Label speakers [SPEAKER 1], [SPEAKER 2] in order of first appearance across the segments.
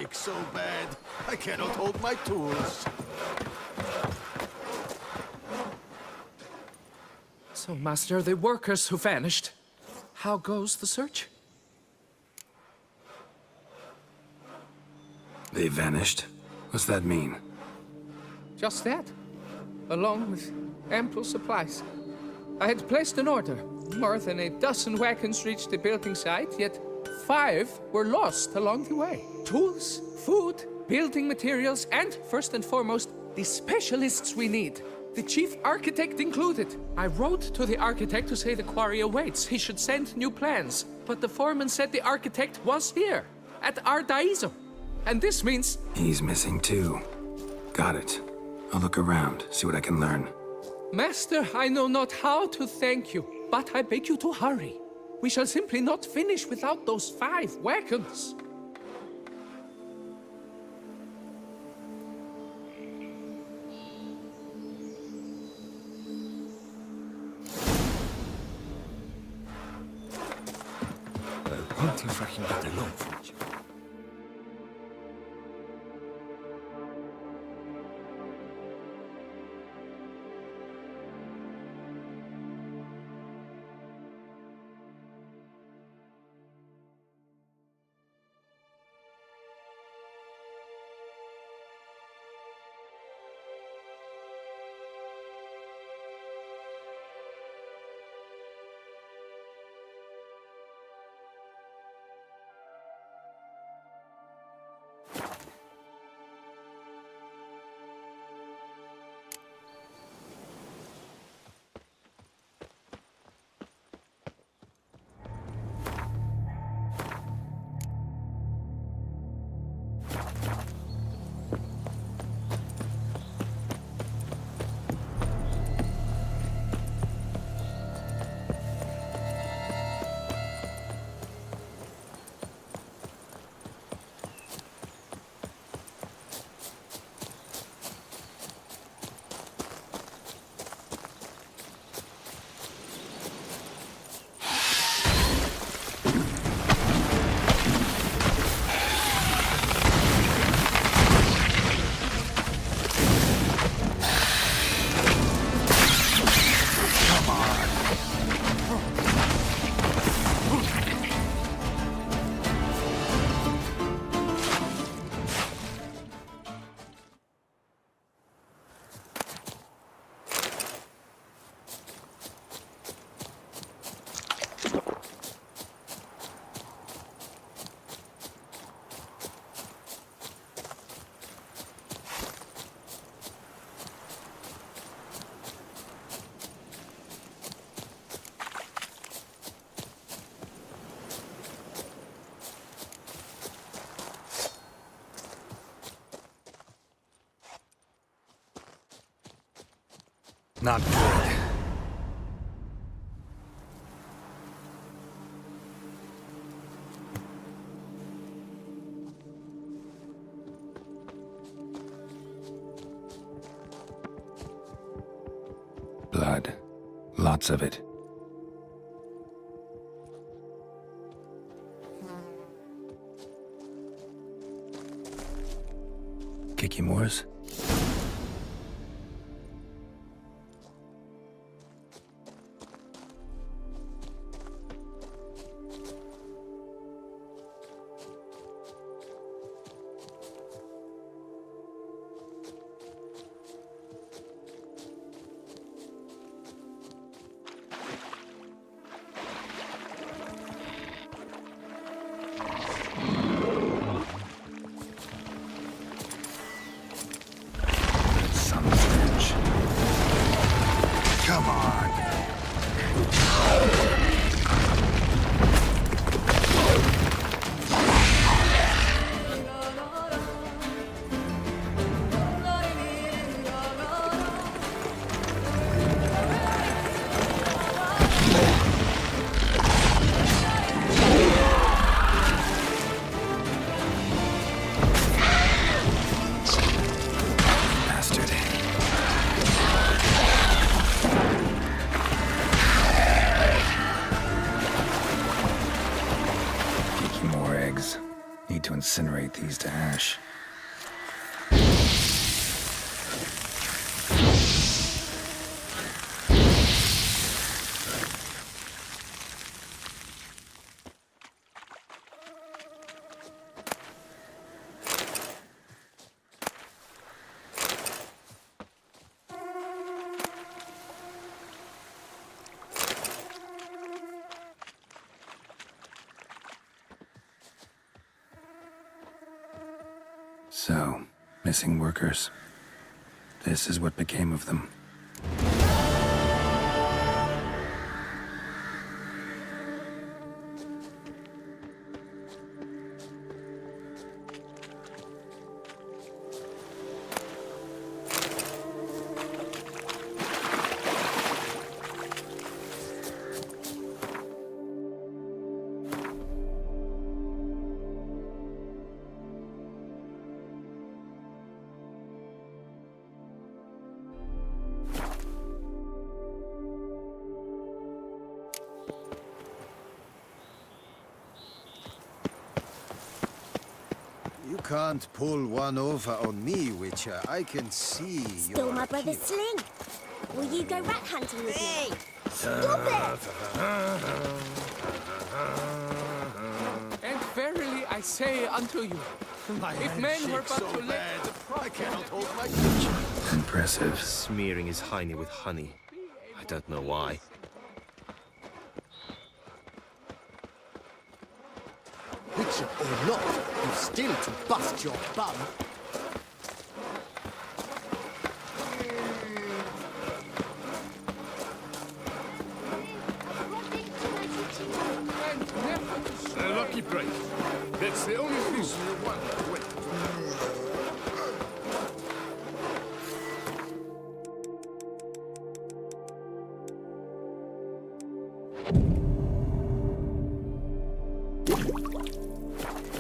[SPEAKER 1] ache so bad. I cannot hold my tools.
[SPEAKER 2] So, Master, the workers who vanished. How goes the search?
[SPEAKER 3] They vanished? What's that mean?
[SPEAKER 2] Just that. Along with ample supplies. I had placed an order. More than a dozen wagons reached the building site, yet 5 were lost along the way. Tools, food, building materials, and, first and foremost, the specialists we need. The chief architect included. I wrote to the architect to say the quarry awaits. He should send new plans. But the foreman said the architect was here, at Ardaizo. And this means...
[SPEAKER 3] He's missing too. Got it. I'll look around, see what I can learn.
[SPEAKER 2] Master, I know not how to thank you, but I beg you to hurry. We shall simply not finish without those 5 wagons.
[SPEAKER 1] Hunting for him that alone, Fudge. Not good.
[SPEAKER 3] Blood. Lots of it. Kikimores? incinerate these to ash. So, missing workers. This is what became of them.
[SPEAKER 4] You can't pull one over on me, Witcher. I can see
[SPEAKER 5] Stole
[SPEAKER 4] you're
[SPEAKER 5] my
[SPEAKER 4] a
[SPEAKER 5] brother's
[SPEAKER 4] kid.
[SPEAKER 5] sling. Will you go rat hunting with me? Stop it!
[SPEAKER 2] And verily I say unto you, if men were but to let the
[SPEAKER 4] I cannot hold my creature.
[SPEAKER 3] Impressive.
[SPEAKER 1] Smearing his hiney with honey. I don't know why.
[SPEAKER 4] Witcher or not, you've still to bust your bum.
[SPEAKER 2] and never to
[SPEAKER 1] A lucky break. That's the only reason you want to wait.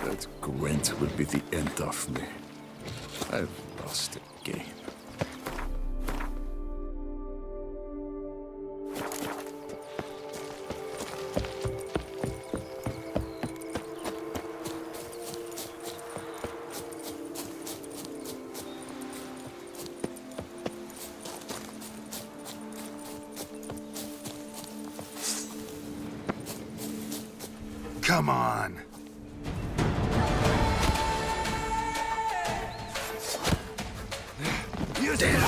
[SPEAKER 1] That Gwent will be the end of me. I've lost again.
[SPEAKER 3] Come on! You did it!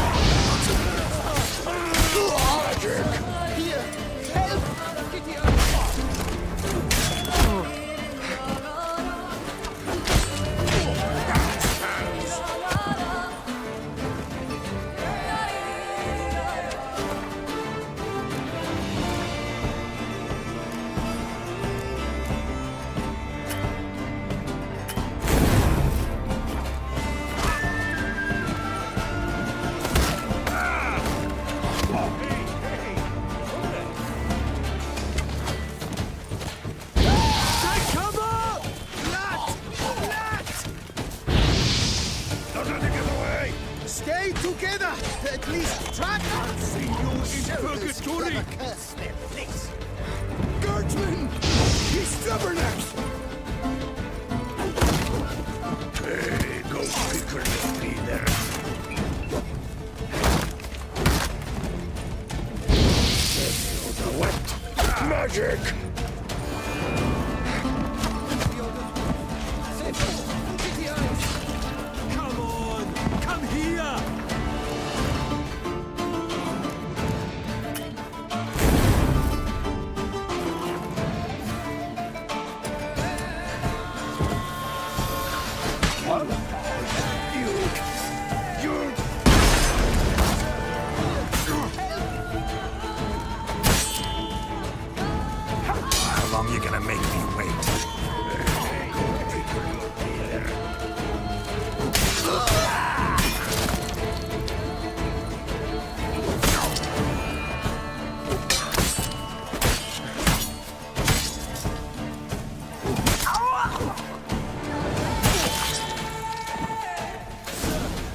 [SPEAKER 4] Stay together! At least try not to see you in purgatory! Curse their place! Guardsman! He's stubborn-ass!
[SPEAKER 1] Hey, go quicker than me there. The wet magic!
[SPEAKER 4] Come on! Come here!
[SPEAKER 3] How long you gonna make me wait?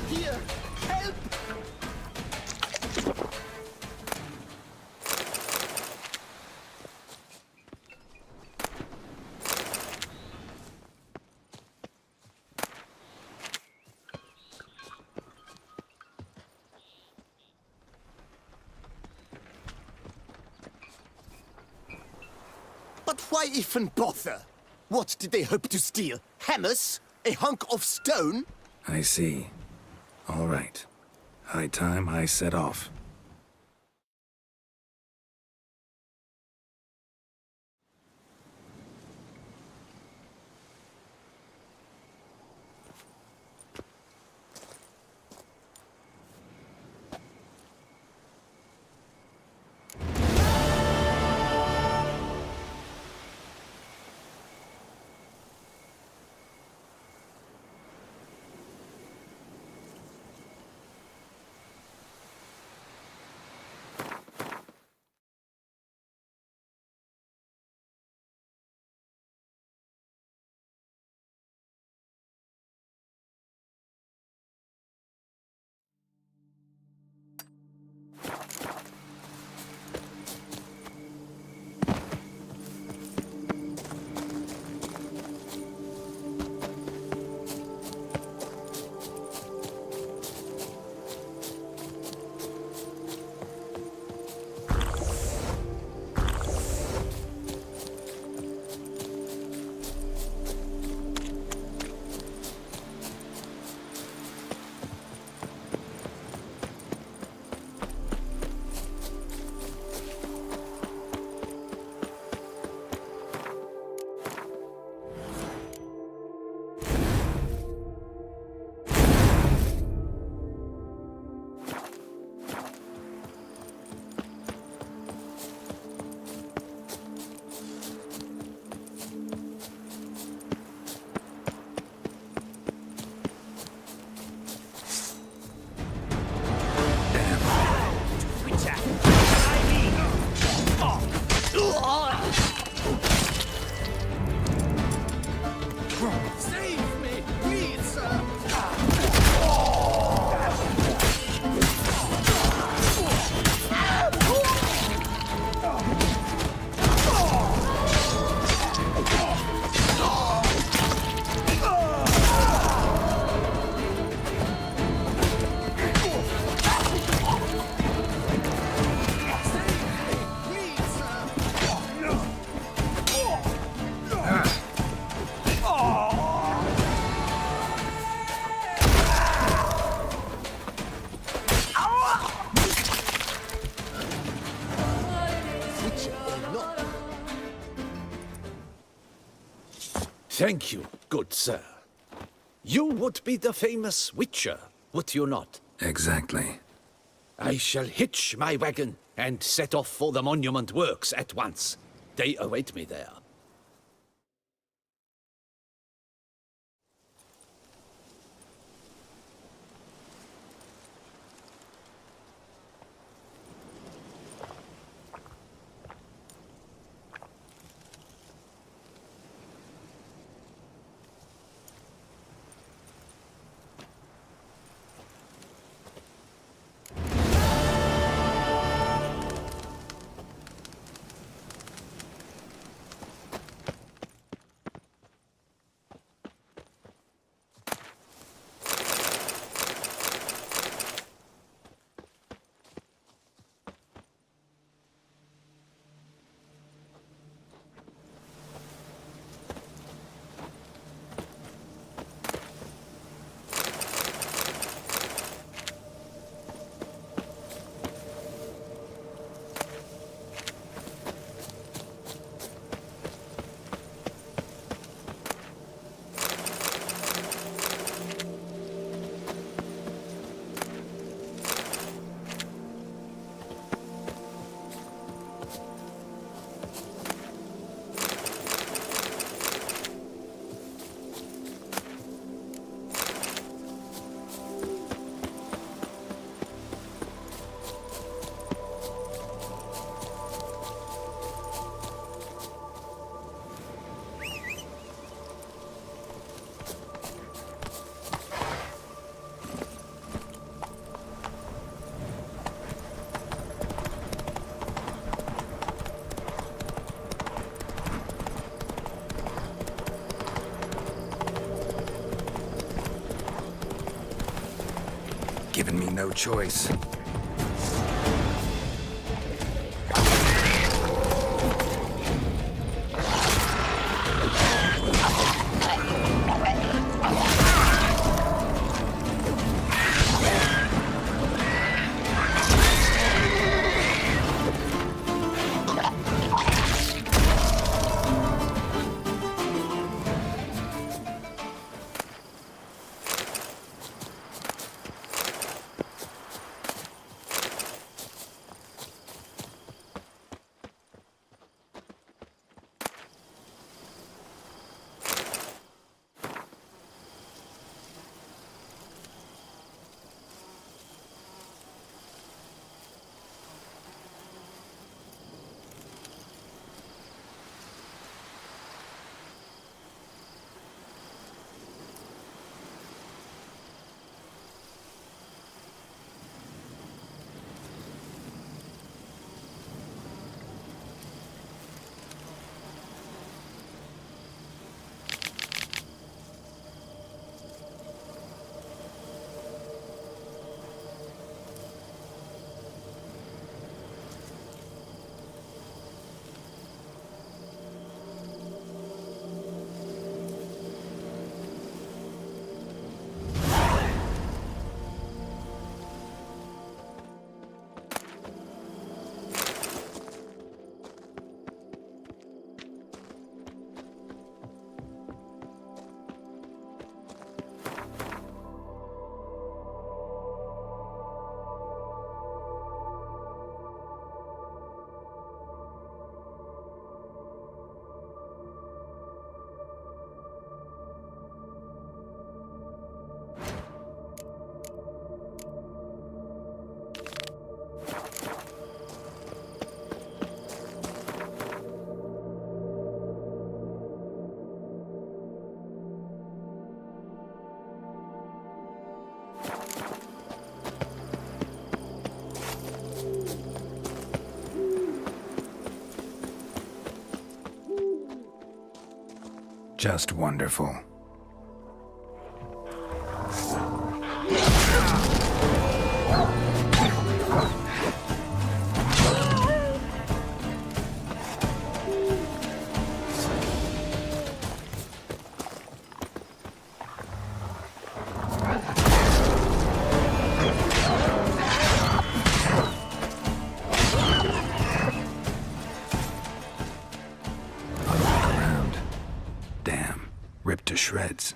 [SPEAKER 4] Here! Help! Why even bother? What did they hope to steal? Hammers? A hunk of stone?
[SPEAKER 3] I see. All right. High time I set off.
[SPEAKER 4] Save me, please, sir!
[SPEAKER 6] Thank you, good sir. You would be the famous Witcher, would you not?
[SPEAKER 3] Exactly.
[SPEAKER 6] I shall hitch my wagon and set off for the monument works at once. They await me there.
[SPEAKER 3] Given me no choice. Just wonderful. Damn, ripped to shreds.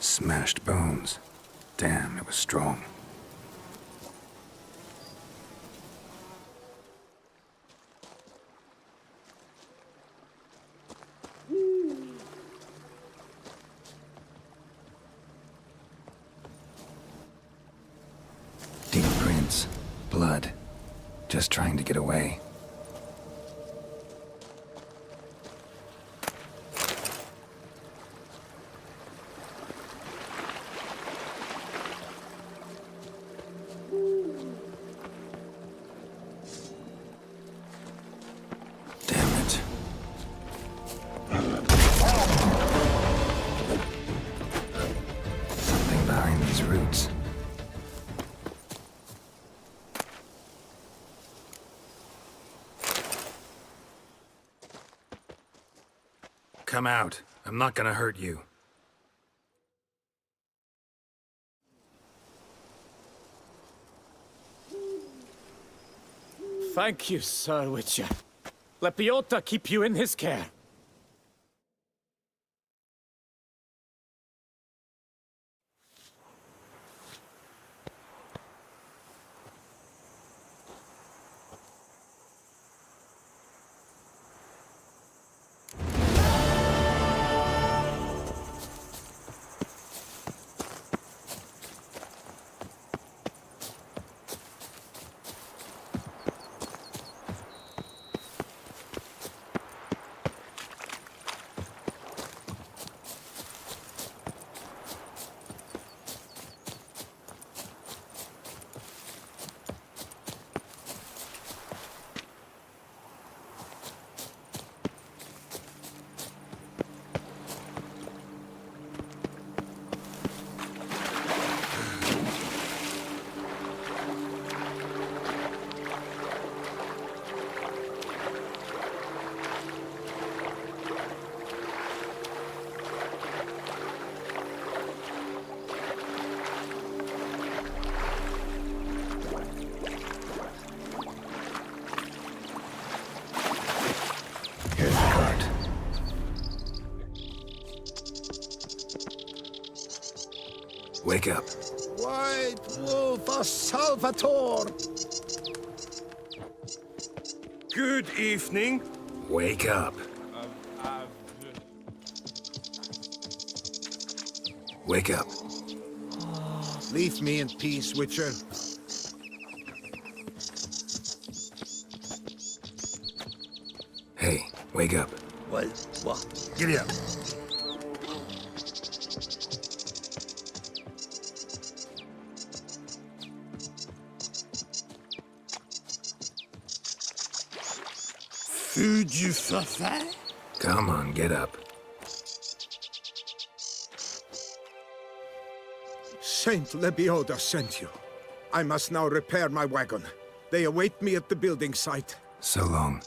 [SPEAKER 3] Smashed bones. Damn, it was strong. Deep prints. Blood. Just trying to get away. Damn it. Something behind these roots. Come out. I'm not gonna hurt you.
[SPEAKER 7] Thank you, Sir Witcher. Let Biota keep you in his care.
[SPEAKER 3] Here's the cart. Wake up.
[SPEAKER 4] White Wolf of Salvatore!
[SPEAKER 8] Good evening.
[SPEAKER 3] Wake up. Wake up.
[SPEAKER 4] Leave me in peace, Witcher.
[SPEAKER 3] Hey, wake up.
[SPEAKER 4] What?
[SPEAKER 1] Giddy up.
[SPEAKER 4] Feu du Fafin?
[SPEAKER 3] Come on, get up.
[SPEAKER 4] Saint Lebioda sent you. I must now repair my wagon. They await me at the building site.
[SPEAKER 3] So long.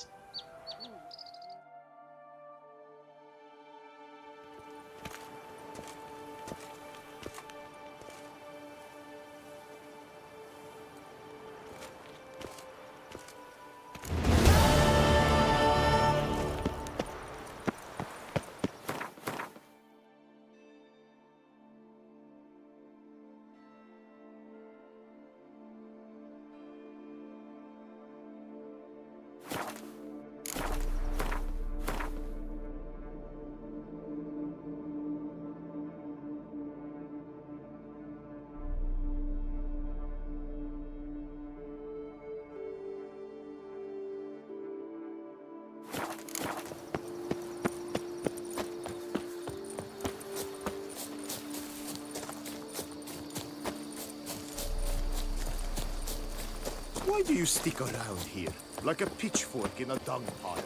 [SPEAKER 8] Why do you stick around here, like a pitchfork in a dung pile?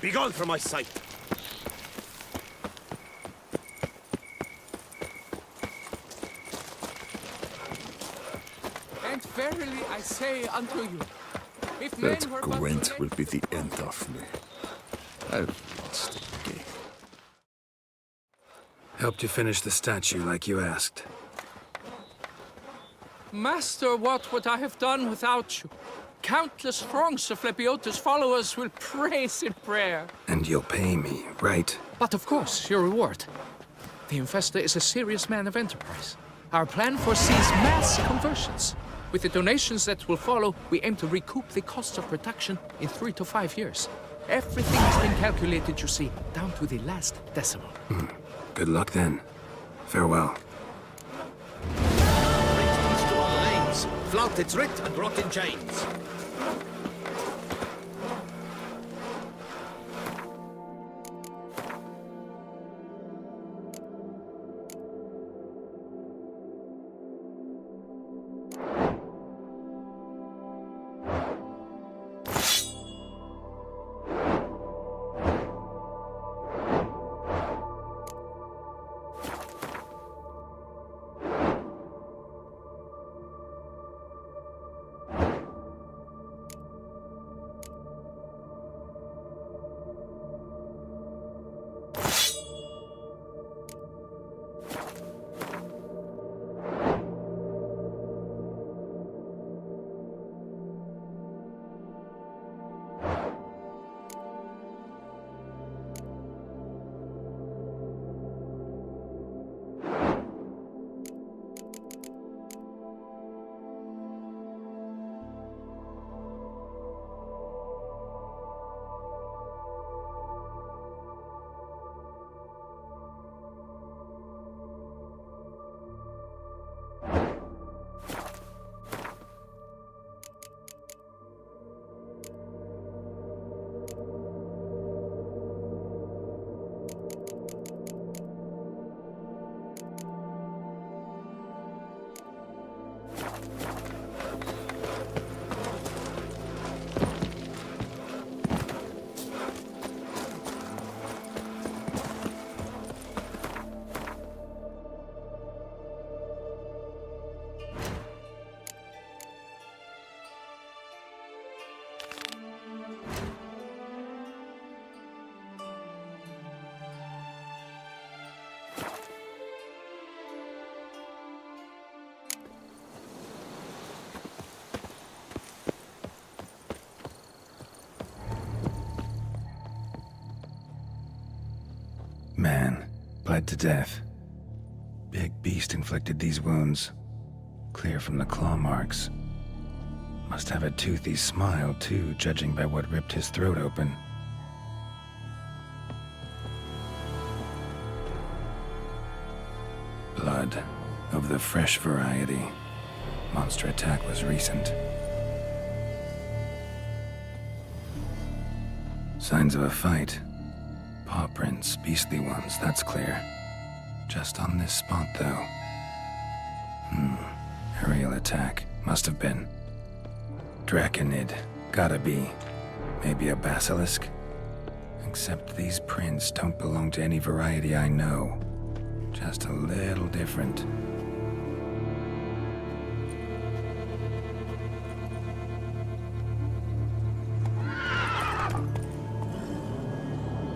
[SPEAKER 8] Begone from my sight!
[SPEAKER 2] And verily I say unto you, if men
[SPEAKER 1] That
[SPEAKER 2] were but
[SPEAKER 1] Gwent
[SPEAKER 2] to
[SPEAKER 1] will be the end of me. I've lost the game.
[SPEAKER 3] Helped you finish the statue like you asked.
[SPEAKER 2] Master, what would I have done without you? Countless throngs of Lepiota's followers will praise in prayer.
[SPEAKER 3] And you'll pay me, right?
[SPEAKER 2] But of course, your reward. The investor is a serious man of enterprise. Our plan foresees mass conversions. With the donations that will follow, we aim to recoup the cost of production in 3 to 5 years. Everything has been calculated, you see, down to the last decimal.
[SPEAKER 3] Good luck then. Farewell.
[SPEAKER 6] To our names, flout its writ and rot in chains.
[SPEAKER 3] Man, bled to death. Big beast inflicted these wounds. Clear from the claw marks. Must have a toothy smile, too, judging by what ripped his throat open. Blood of the fresh variety. Monster attack was recent. Signs of a fight. Paw prints, beastly ones, that's clear. Just on this spot, though. Aerial attack. Must have been. Draconid. Gotta be. Maybe a basilisk? Except these prints don't belong to any variety I know. Just a little different.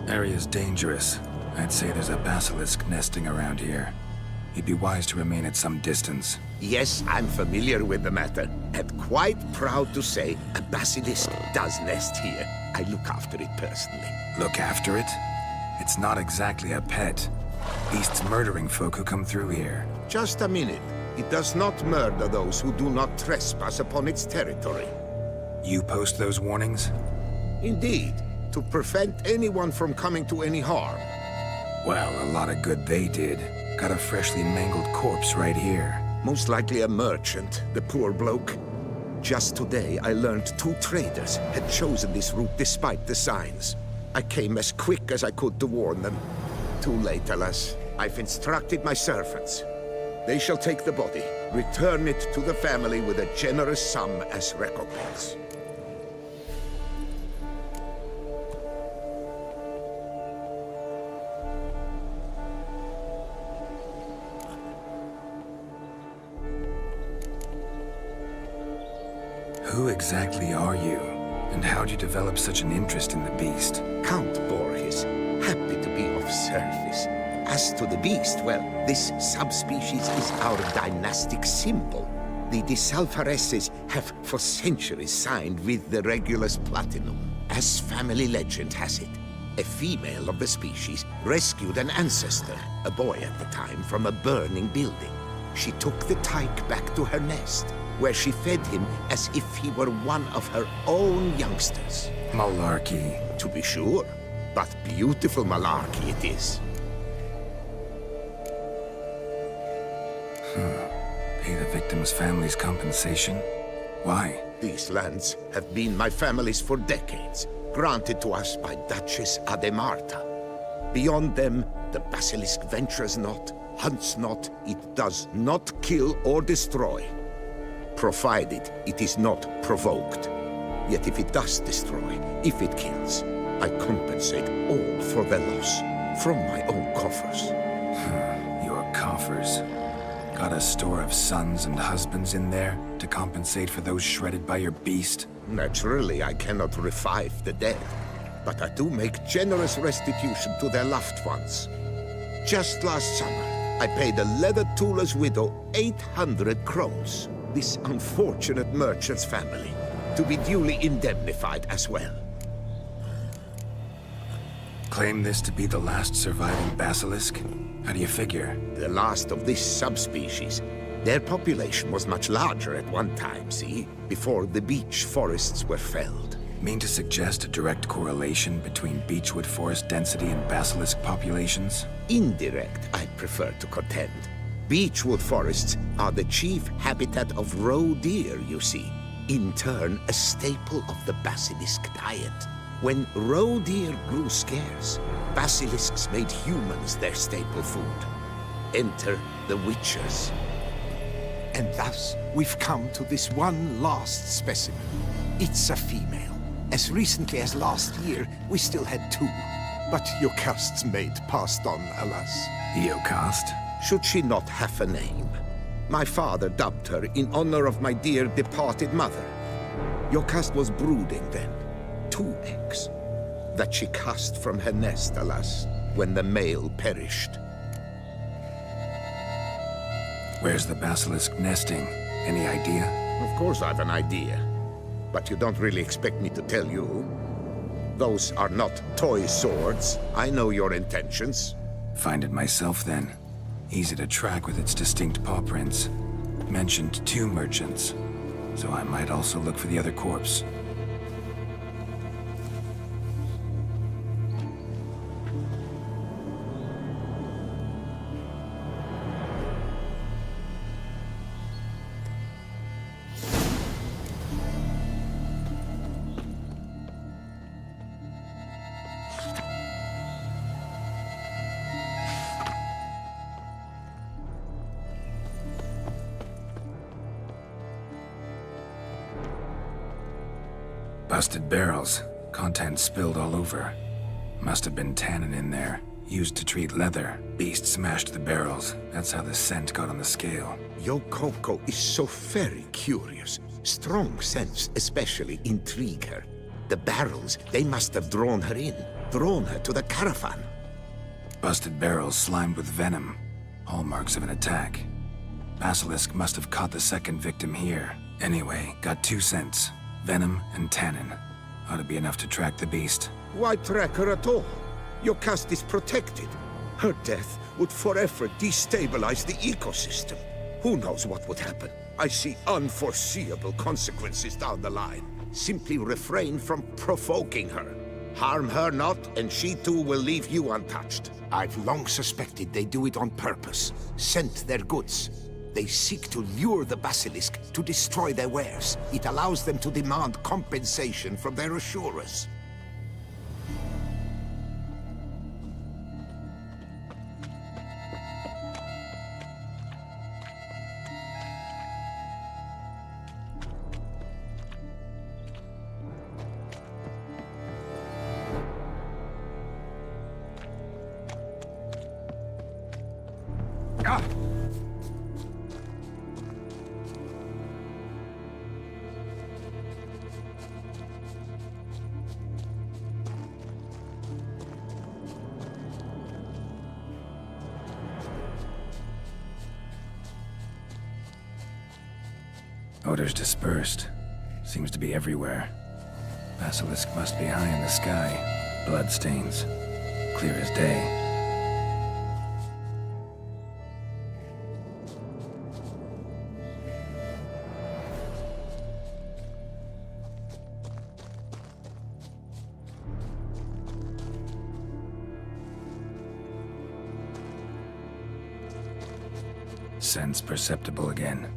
[SPEAKER 3] Area's dangerous. I'd say there's a basilisk nesting around here. You'd be wise to remain at some distance.
[SPEAKER 9] Yes, I'm familiar with the matter, and quite proud to say a basilisk does nest here. I look after it personally.
[SPEAKER 3] Look after it? It's not exactly a pet. Beasts murdering folk who come through here.
[SPEAKER 9] Just a minute. It does not murder those who do not trespass upon its territory.
[SPEAKER 3] You post those warnings?
[SPEAKER 9] Indeed, to prevent anyone from coming to any harm.
[SPEAKER 3] Well, a lot of good they did. Got a freshly mangled corpse right here.
[SPEAKER 9] Most likely a merchant, the poor bloke. Just today, I learned 2 traders had chosen this route despite the signs. I came as quick as I could to warn them. Too late, alas. I've instructed my servants. They shall take the body, return it to the family with a generous sum as recompense.
[SPEAKER 3] Who exactly are you? And how'd you develop such an interest in the beast?
[SPEAKER 9] Count Borges, happy to be of service. As to the beast, well, this subspecies is our dynastic symbol. The de Salfareses have for centuries signed with the Regulus Platinum. As family legend has it, a female of the species rescued an ancestor, a boy at the time, from a burning building. She took the tyke back to her nest, where she fed him as if he were one of her own youngsters.
[SPEAKER 3] Malarkey.
[SPEAKER 9] To be sure, but beautiful malarkey it is.
[SPEAKER 3] Pay the victim's family's compensation? Why?
[SPEAKER 9] These lands have been my family's for decades, granted to us by Duchess Ademarta. Beyond them, the basilisk ventures not, hunts not, it does not kill or destroy. Provided it is not provoked. Yet if it does destroy, if it kills, I compensate all for the loss, from my own coffers.
[SPEAKER 3] Your coffers. Got a store of sons and husbands in there to compensate for those shredded by your beast?
[SPEAKER 9] Naturally, I cannot revive the dead, but I do make generous restitution to their loved ones. Just last summer, I paid a leather tooler's widow 800 crowns, this unfortunate merchant's family, to be duly indemnified as well.
[SPEAKER 3] Claim this to be the last surviving basilisk? How do you figure?
[SPEAKER 9] The last of this subspecies. Their population was much larger at one time, see? Before the beech forests were felled.
[SPEAKER 3] Mean to suggest a direct correlation between beechwood forest density and basilisk populations?
[SPEAKER 9] Indirect, I prefer to contend. Beechwood forests are the chief habitat of roe deer, you see. In turn, a staple of the basilisk diet. When roe deer grew scarce, basilisks made humans their staple food. Enter the witchers. And thus, we've come to this one last specimen. It's a female. As recently as last year, we still had 2. But Jocast's maid passed on, alas.
[SPEAKER 3] Jocast?
[SPEAKER 9] Should she not have a name? My father dubbed her in honor of my dear departed mother. Jocast was brooding then. 2 eggs. That she cast from her nest, alas, when the male perished.
[SPEAKER 3] Where's the basilisk nesting? Any idea?
[SPEAKER 9] Of course I've an idea. But you don't really expect me to tell you. Those are not toy swords. I know your intentions.
[SPEAKER 3] Find it myself then. Easy to track with its distinct paw prints. Mentioned 2 merchants, so I might also look for the other corpse. Busted barrels. Contents spilled all over. Must have been tannin in there. Used to treat leather. Beast smashed the barrels. That's how the scent got on the scale.
[SPEAKER 9] Yokoko is so very curious. Strong scents especially intrigue her. The barrels, they must have drawn her in. Drawn her to the caravan.
[SPEAKER 3] Busted barrels slimed with venom. Hallmarks of an attack. Basilisk must have caught the second victim here. Anyway, got 2 scents. Venom and tannin. Ought to be enough to track the beast.
[SPEAKER 9] Why track her at all? Your caste is protected. Her death would forever destabilize the ecosystem. Who knows what would happen? I see unforeseeable consequences down the line. Simply refrain from provoking her. Harm her not, and she too will leave you untouched. I've long suspected they do it on purpose. Scent their goods. They seek to lure the basilisk to destroy their wares. It allows them to demand compensation from their assurers.
[SPEAKER 3] Odors dispersed. Seems to be everywhere. Basilisk must be high in the sky. Bloodstains. Clear as day. Sense perceptible again.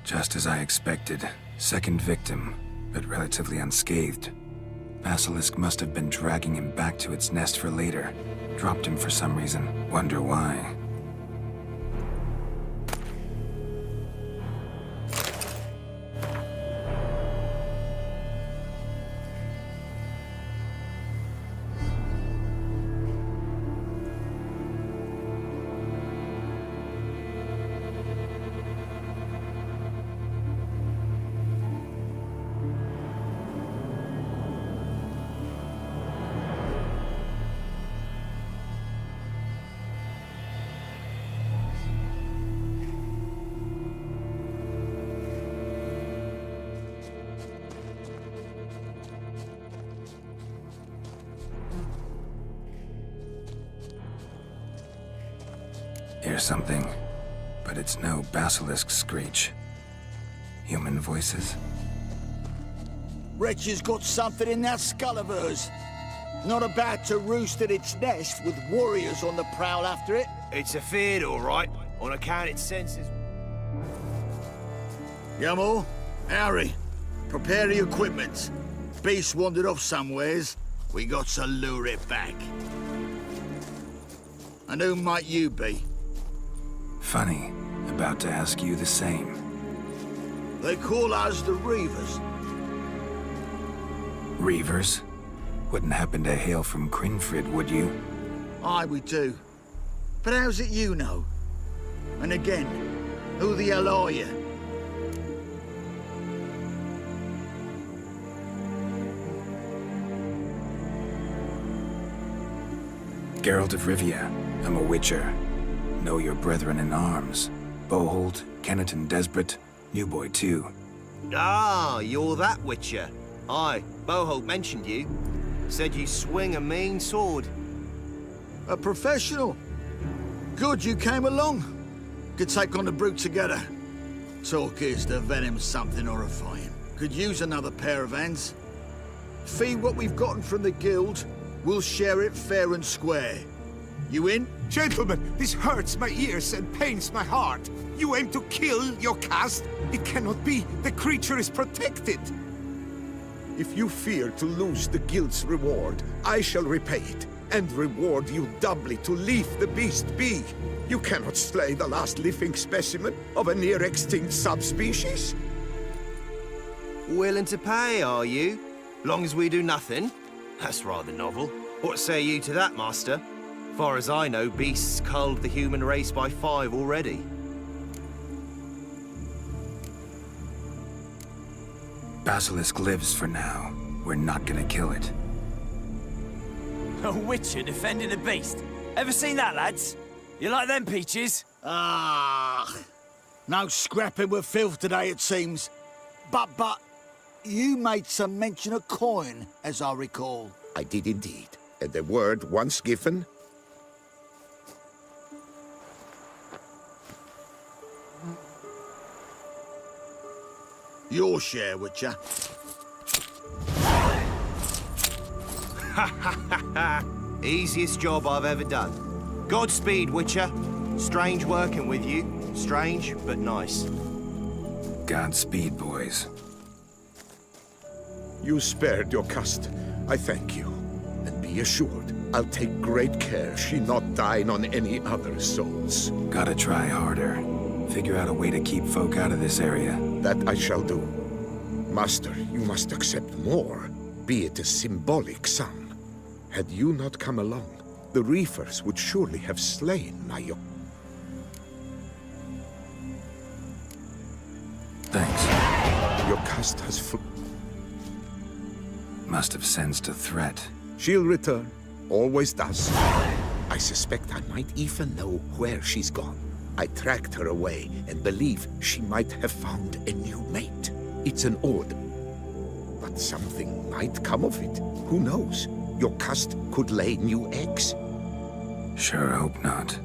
[SPEAKER 3] Just as I expected. Second victim, but relatively unscathed. Basilisk must have been dragging him back to its nest for later. Dropped him for some reason. Wonder why. Hear something, but it's no basilisk screech. Human voices?
[SPEAKER 4] Wretch has got something in that skull of hers. Not about to roost at its nest with warriors on the prowl after it.
[SPEAKER 10] It's a feared, all right, on account its senses.
[SPEAKER 4] Yamo, Harry, prepare the equipment. Beast wandered off somewheres. We got to lure it back. And who might you be?
[SPEAKER 3] Funny. About to ask you the same.
[SPEAKER 4] They call us the Reavers.
[SPEAKER 3] Reavers? Wouldn't happen to hail from Crinfrid, would you?
[SPEAKER 4] Aye, we do. But how's it you know? And again, who the hell are you?
[SPEAKER 3] Geralt of Rivia. I'm a witcher. Know your brethren in arms. Bohold, Kenneton Desperate, New Boy too.
[SPEAKER 10] Ah, you're that witcher. Aye, Bohold mentioned you. Said you swing a mean sword.
[SPEAKER 4] A professional. Good you came along. Could take on the brute together. Talk is the venom's something horrifying. Could use another pair of hands. Fee what we've gotten from the guild, we'll share it fair and square. You in?
[SPEAKER 9] Gentlemen, this hurts my ears and pains my heart. You aim to kill your caste? It cannot be. The creature is protected. If you fear to lose the guild's reward, I shall repay it, and reward you doubly to leave the beast be. You cannot slay the last living specimen of a near-extinct subspecies.
[SPEAKER 10] Willing to pay, are you? Long as we do nothing? That's rather novel. What say you to that, master? Far as I know, beasts culled the human race by 5 already.
[SPEAKER 3] Basilisk lives for now. we're not gonna kill it.
[SPEAKER 7] A witcher defending a beast. Ever seen that, lads? You like them peaches?
[SPEAKER 4] Ah, no scrapping with filth today, it seems. But, you made some mention of coin, as I recall.
[SPEAKER 9] I did indeed. And the word once given,
[SPEAKER 4] Your share, Witcher.
[SPEAKER 10] Easiest job I've ever done. Godspeed, Witcher. Strange working with you. Strange, but nice.
[SPEAKER 3] Godspeed, boys.
[SPEAKER 9] you spared your cust. I thank you. And be assured, I'll take great care she not dine on any other souls.
[SPEAKER 3] Gotta try harder. Figure out a way to keep folk out of this area.
[SPEAKER 9] That I shall do. Master, you must accept more, be it a symbolic sum. Had you not come along, the reefers would surely have slain my young.
[SPEAKER 3] Thanks.
[SPEAKER 9] Your cust has
[SPEAKER 3] Must have sensed a threat.
[SPEAKER 9] She'll return. Always does. I suspect I might even know where she's gone. I tracked her away and believe she might have found a new mate. It's an order. But something might come of it. Who knows? Your cust could lay new eggs.
[SPEAKER 3] Sure hope not.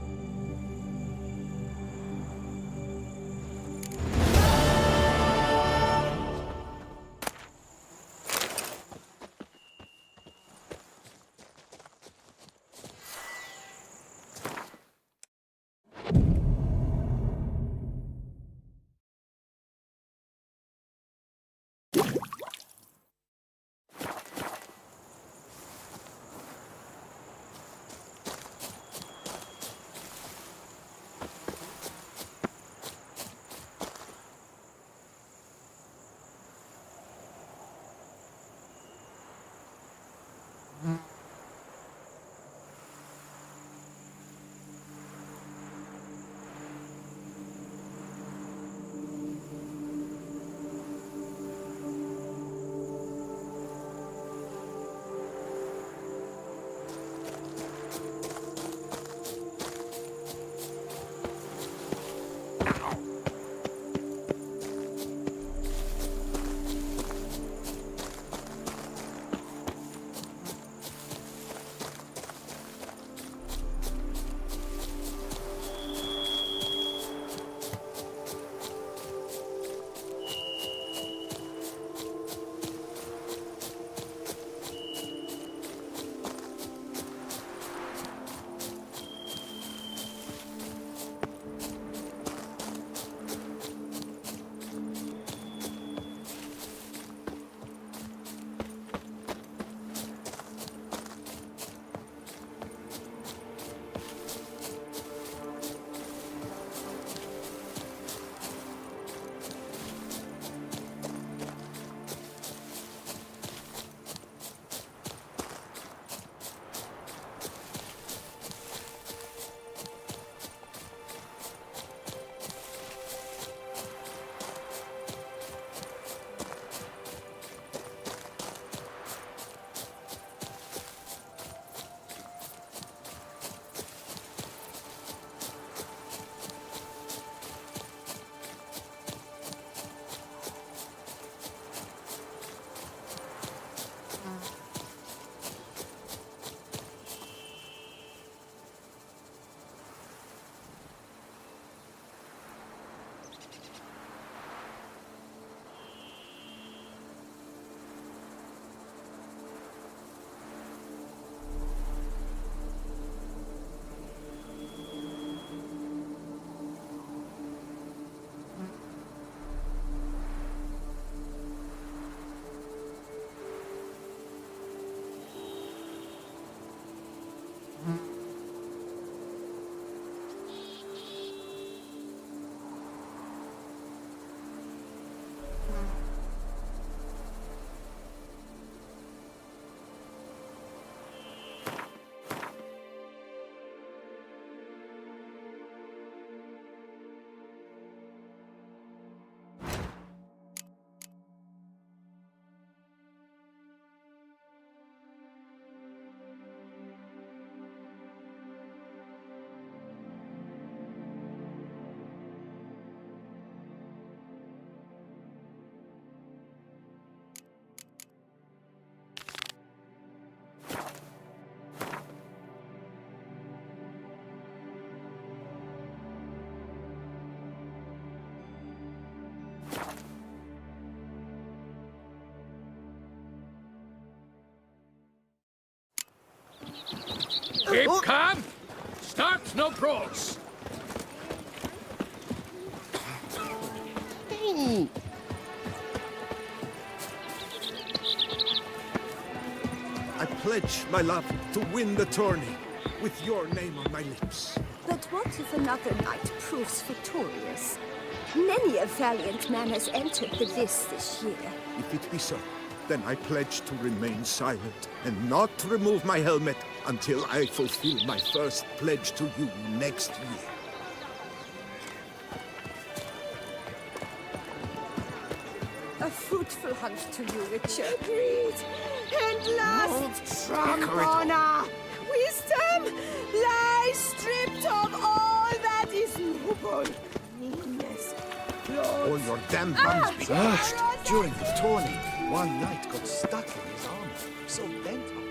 [SPEAKER 2] Keep calm. Start no pros.
[SPEAKER 8] I pledge my love to win the tourney, with your name on my lips.
[SPEAKER 5] But what if another knight proves victorious? Many a valiant man has entered the list this year.
[SPEAKER 8] If it be so, then I pledge to remain silent and not remove my helmet until I fulfill my first pledge to you next year.
[SPEAKER 5] A fruitful hunt to you, Richard. Greed and lust from honor. Wisdom lies stripped of all that is noble. Meanness,
[SPEAKER 8] All your damn bums be
[SPEAKER 5] First,
[SPEAKER 8] during the tourney, one knight got stuck in his armor, so bent on.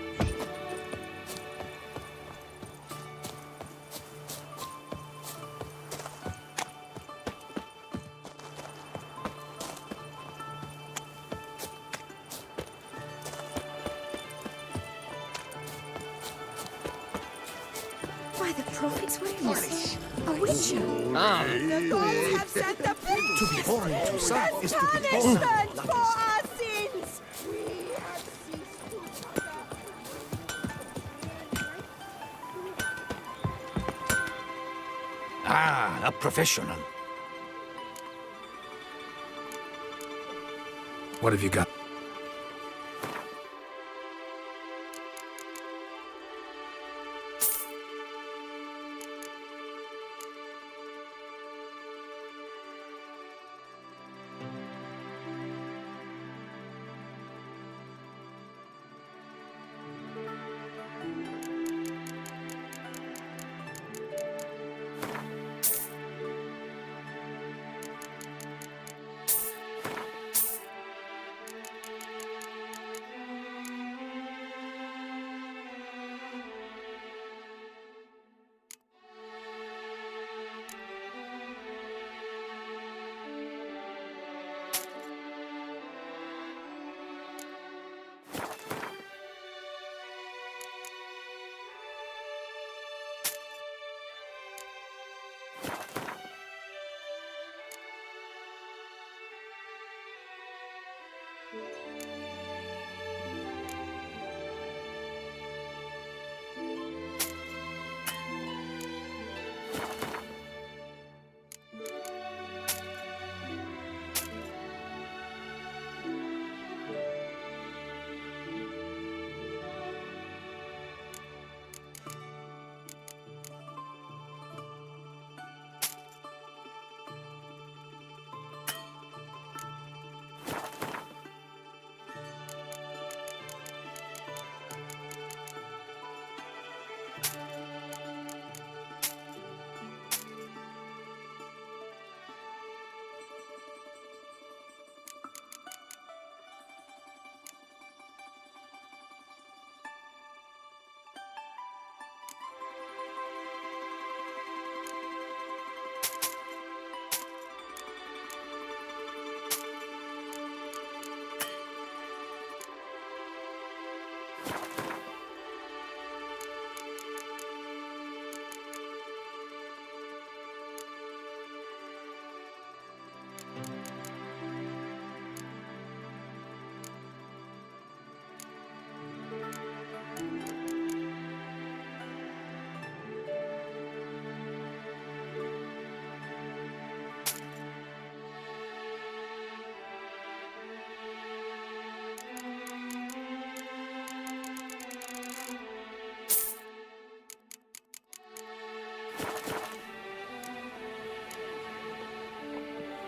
[SPEAKER 5] by the prophets, where is a witcher? The gods have set the
[SPEAKER 8] To be born in Toussaint is to be born
[SPEAKER 5] punishment for our sins. We have ceased to
[SPEAKER 6] Ah, a professional.
[SPEAKER 3] What have you got?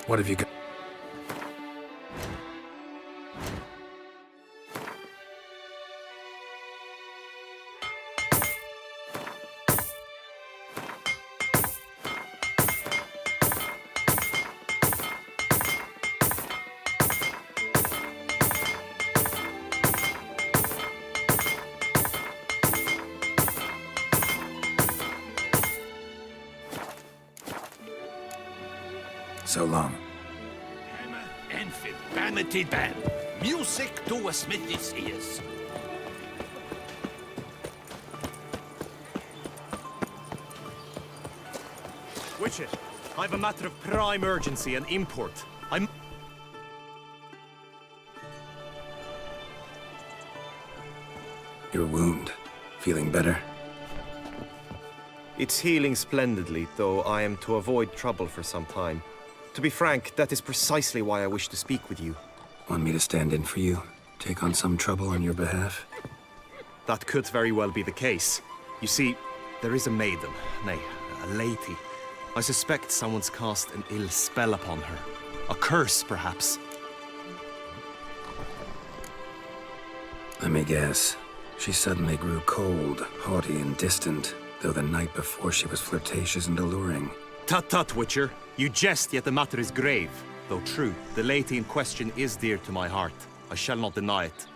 [SPEAKER 3] What have you got? So long.
[SPEAKER 6] Hammer and banity bam. Music to a smithy's ears.
[SPEAKER 10] Witcher, I've a matter of prime urgency and import. I'm...
[SPEAKER 3] Your wound. Feeling better?
[SPEAKER 10] It's healing splendidly, though I am to avoid trouble for some time. To be frank, that is precisely why I wish to speak with you.
[SPEAKER 3] Want me to stand in for you? Take on some trouble on your behalf?
[SPEAKER 10] That could very well be the case. You see, there is a maiden, nay, a lady. I suspect someone's cast an ill spell upon her. A curse, perhaps.
[SPEAKER 3] Let me guess. She suddenly grew cold, haughty, and distant, though the night before she was flirtatious and alluring.
[SPEAKER 10] Tut tut, Witcher. You jest, yet the matter is grave. Though true, the lady in question is dear to my heart. I shall not deny it.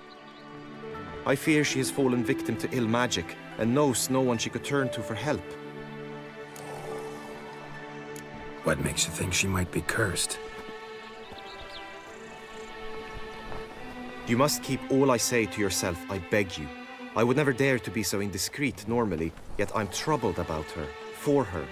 [SPEAKER 10] I fear she has fallen victim to ill magic, and knows no one she could turn to for help.
[SPEAKER 3] What makes you think she might be cursed?
[SPEAKER 10] You must keep all I say to yourself, I beg you. I would never dare to be so indiscreet normally, yet I'm troubled about her, for her.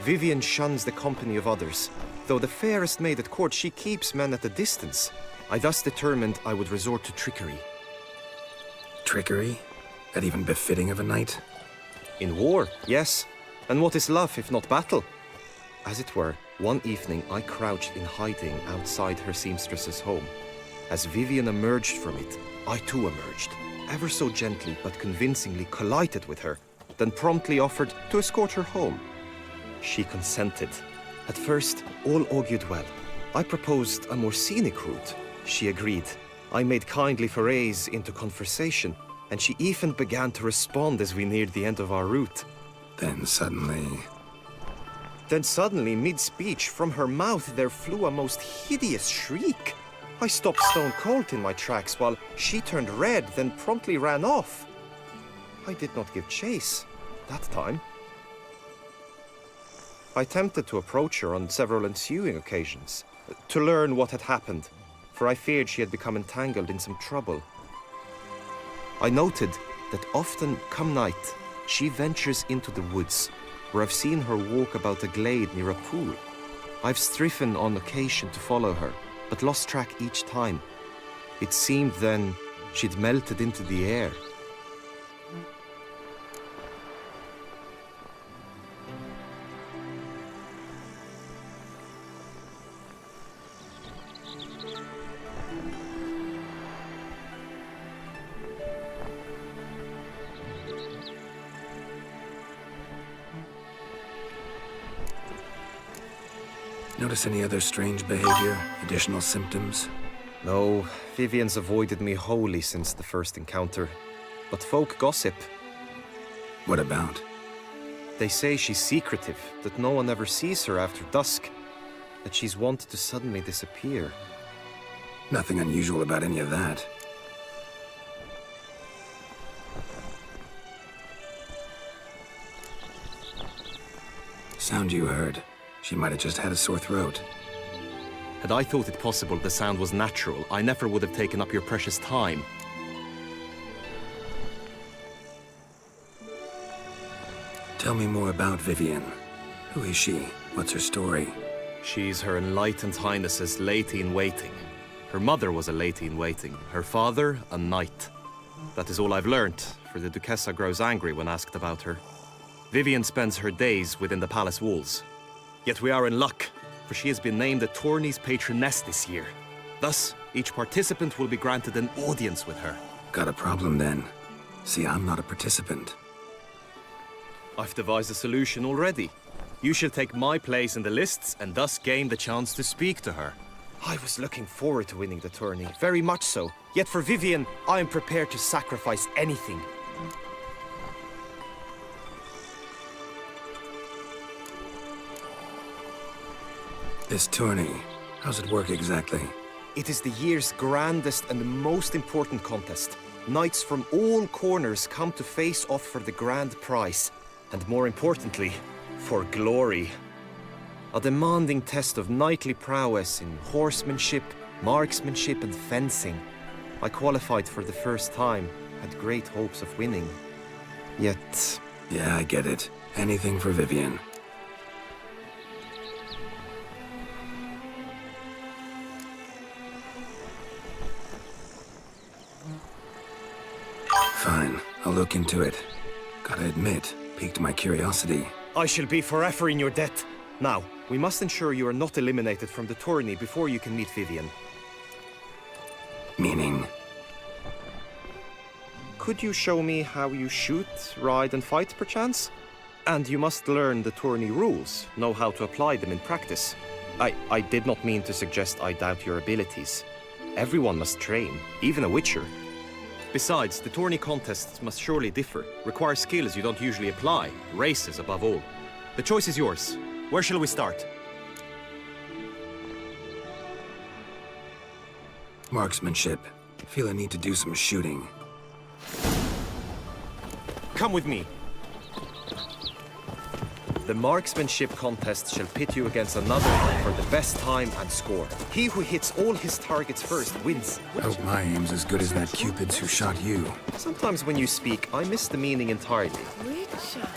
[SPEAKER 10] Vivian shuns the company of others. Though the fairest maid at court, she keeps men at a distance. I thus determined I would resort to trickery.
[SPEAKER 3] Trickery? That even befitting of a knight?
[SPEAKER 10] In war, yes. And what is love if not battle? As it were, one evening I crouched in hiding outside her seamstress's home. As Vivian emerged from it, I too emerged, ever so gently but convincingly collided with her, then promptly offered to escort her home. She consented. At first, all augured well. I proposed a more scenic route. She agreed. I made kindly forays into conversation, and she even began to respond as we neared the end of our route.
[SPEAKER 3] Then suddenly,
[SPEAKER 10] mid-speech, from her mouth there flew a most hideous shriek. I stopped stone cold in my tracks while she turned red, then promptly ran off. I did not give chase that time. I attempted to approach her on several ensuing occasions, to learn what had happened, for I feared she had become entangled in some trouble. I noted that often, come night, she ventures into the woods, where I've seen her walk about a glade near a pool. I've striven on occasion to follow her, but lost track each time. It seemed then she'd melted into the air.
[SPEAKER 3] notice any other strange behavior? Additional symptoms?
[SPEAKER 10] No, Vivian's avoided me wholly since the first encounter. But folk gossip.
[SPEAKER 3] What about?
[SPEAKER 10] They say she's secretive, that no one ever sees her after dusk, that she's wanted to suddenly disappear.
[SPEAKER 3] Nothing unusual about any of that. Sound you heard. She might have just had a sore throat.
[SPEAKER 10] Had I thought it possible the sound was natural, I never would have taken up your precious time.
[SPEAKER 3] Tell me more about Vivian. Who is she? What's her story?
[SPEAKER 10] She's Her Enlightened Highness's lady-in-waiting. Her mother was a lady-in-waiting, her father a knight. That is all I've learnt, for the Duchessa grows angry when asked about her. Vivian spends her days within the palace walls. Yet we are in luck, for she has been named the tourney's patroness this year. Thus, each participant will be granted an audience with her.
[SPEAKER 3] Got a problem then. See, I'm not a participant.
[SPEAKER 10] I've devised a solution already. You shall take my place in the lists and thus gain the chance to speak to her. I was looking forward to winning the tourney, very much so. Yet for Vivian, I am prepared to sacrifice anything.
[SPEAKER 3] This tourney, how's it work exactly?
[SPEAKER 10] It is the year's grandest and most important contest. Knights from all corners come to face off for the grand prize. And more importantly, for glory. A demanding test of knightly prowess in horsemanship, marksmanship and fencing. I qualified for the first time, had great hopes of winning. Yet,
[SPEAKER 3] Yeah, I get it. Anything for Vivian. Fine, I'll look into it. Gotta admit, piqued my curiosity.
[SPEAKER 10] I shall be forever in your debt. Now, we must ensure you are not eliminated from the tourney before you can meet Vivian.
[SPEAKER 3] Meaning?
[SPEAKER 10] Could you show me how you shoot, ride and fight, perchance? And you must learn the tourney rules, know how to apply them in practice. I did not mean to suggest I doubt your abilities. Everyone must train, even a witcher. Besides, the tourney contests must surely differ, require skills you don't usually apply, races above all. The choice is yours. Where shall we start?
[SPEAKER 3] Marksmanship. Feel a need to do some shooting.
[SPEAKER 10] Come with me. The marksmanship contest shall pit you against another for the best time and score. He who hits all his targets first wins.
[SPEAKER 3] Hope my aim's as good as that Cupid's who shot you.
[SPEAKER 10] Sometimes when you speak, I miss the meaning entirely.
[SPEAKER 5] Richard.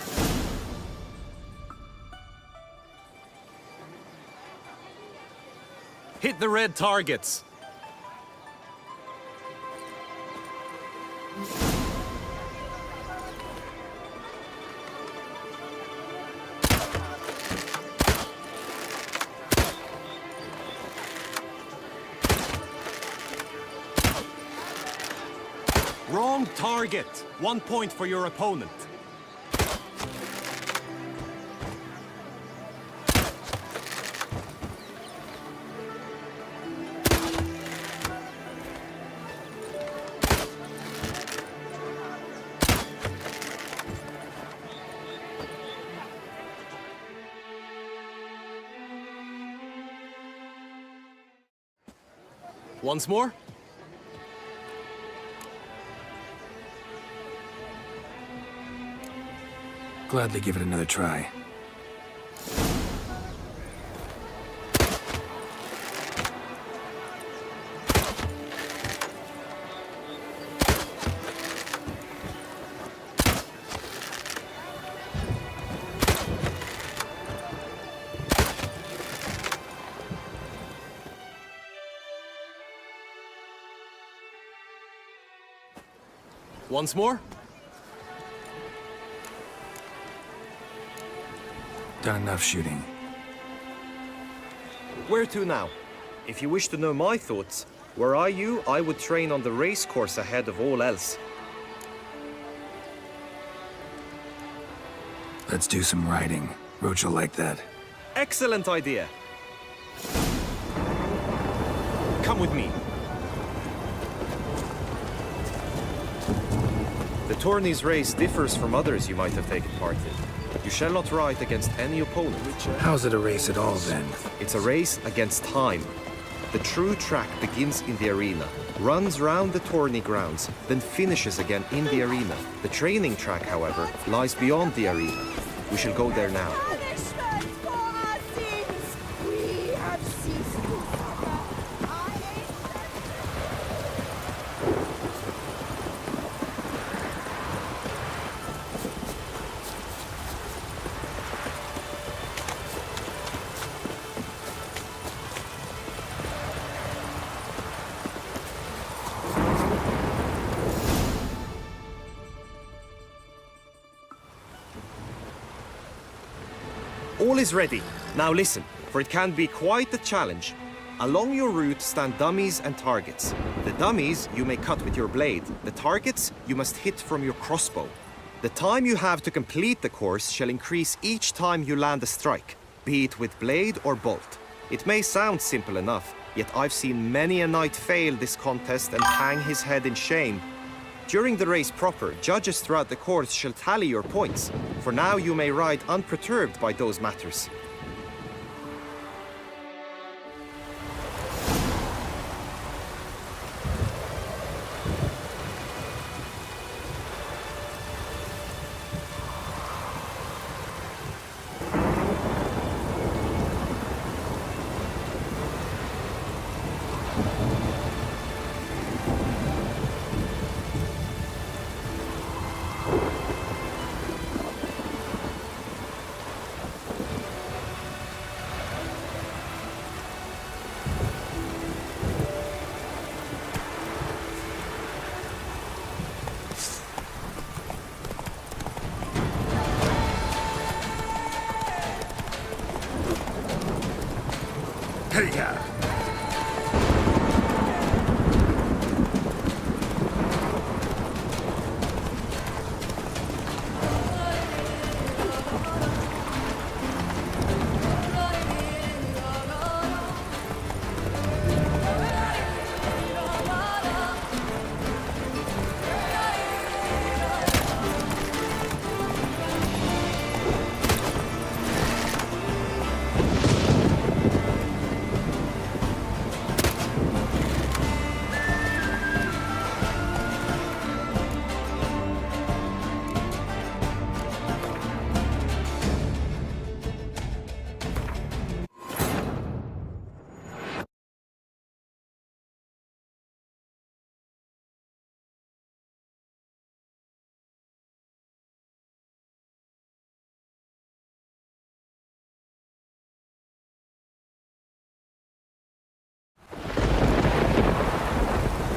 [SPEAKER 10] Hit the red targets! Wrong target! 1 point for your opponent. Once more.
[SPEAKER 3] Gladly give it another try.
[SPEAKER 10] Once more.
[SPEAKER 3] Done enough shooting.
[SPEAKER 10] Where to now? If you wish to know my thoughts, were I you, I would train on the race course ahead of all else.
[SPEAKER 3] Let's do some riding. Roach will like that.
[SPEAKER 10] Excellent idea. Come with me. The tourney's race differs from others you might have taken part in. You shall not ride against any opponent.
[SPEAKER 3] How's it a race at all, then?
[SPEAKER 10] It's a race against time. The true track begins in the arena, runs round the tourney grounds, then finishes again in the arena. The training track, however, lies beyond the arena. We shall go there now.
[SPEAKER 5] Punishment for our sins. We have ceased to suffer.
[SPEAKER 10] All is ready. Now listen, for it can be quite a challenge. Along your route stand dummies and targets. The dummies you may cut with your blade. The targets you must hit from your crossbow. The time you have to complete the course shall increase each time you land a strike, be it with blade or bolt. It may sound simple enough, yet I've seen many a knight fail this contest and hang his head in shame. During the race proper, judges throughout the course shall tally your points. For now you may ride unperturbed by those matters.
[SPEAKER 3] Hey-ya!